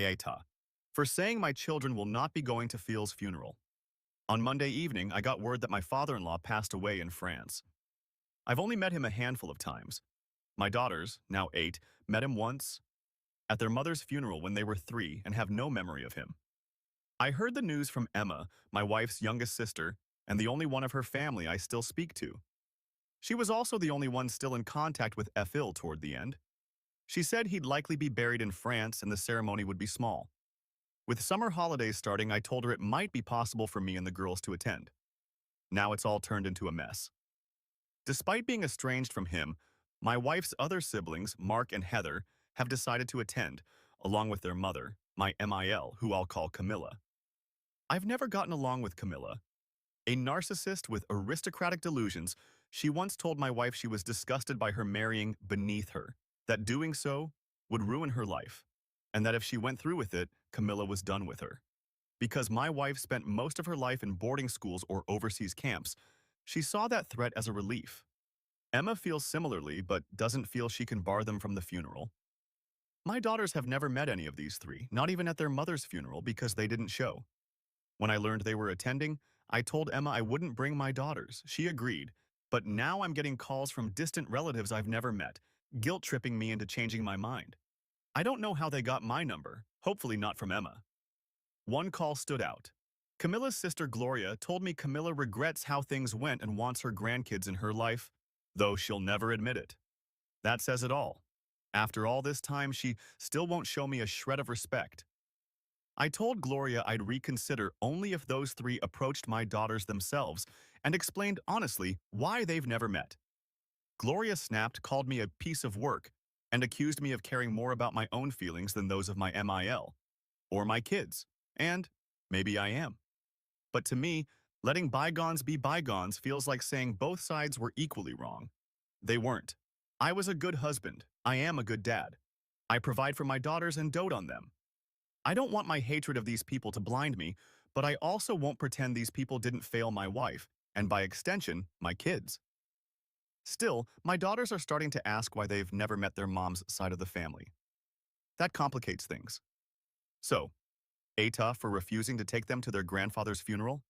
AITA, for saying my children will not be going to FIL's funeral. On Monday evening, I got word that my father-in-law passed away in France. I've only met him a handful of times. My daughters, now 8, met him once at their mother's funeral when they were 3 and have no memory of him. I heard the news from Emma, my wife's youngest sister, and the only one of her family I still speak to. She was also the only one still in contact with FIL toward the end. She said he'd likely be buried in France and the ceremony would be small. With summer holidays starting, I told her it might be possible for me and the girls to attend. Now it's all turned into a mess. Despite being estranged from him, my wife's other siblings, Mark and Heather, have decided to attend, along with their mother, my MIL, who I'll call Camilla. I've never gotten along with Camilla. A narcissist with aristocratic delusions, she once told my wife she was disgusted by her marrying beneath her, that doing so would ruin her life, and that if she went through with it, Camilla was done with her. Because my wife spent most of her life in boarding schools or overseas camps, she saw that threat as a relief. Emma feels similarly, but doesn't feel she can bar them from the funeral. My daughters have never met any of these three, not even at their mother's funeral, because they didn't show. When I learned they were attending, I told Emma I wouldn't bring my daughters. She agreed, but now I'm getting calls from distant relatives I've never met, guilt-tripping me into changing my mind. I don't know how they got my number, hopefully not from Emma. One call stood out. Camilla's sister Gloria told me Camilla regrets how things went and wants her grandkids in her life, though she'll never admit it. That says it all. After all this time, she still won't show me a shred of respect. I told Gloria I'd reconsider only if those three approached my daughters themselves and explained honestly why they've never met. Gloria snapped, called me a piece of work, and accused me of caring more about my own feelings than those of my MIL, or my kids, and maybe I am. But to me, letting bygones be bygones feels like saying both sides were equally wrong. They weren't. I was a good husband. I am a good dad. I provide for my daughters and dote on them. I don't want my hatred of these people to blind me, but I also won't pretend these people didn't fail my wife, and by extension, my kids. Still, my daughters are starting to ask why they've never met their mom's side of the family. That complicates things. So, AITA for refusing to take them to their grandfather's funeral?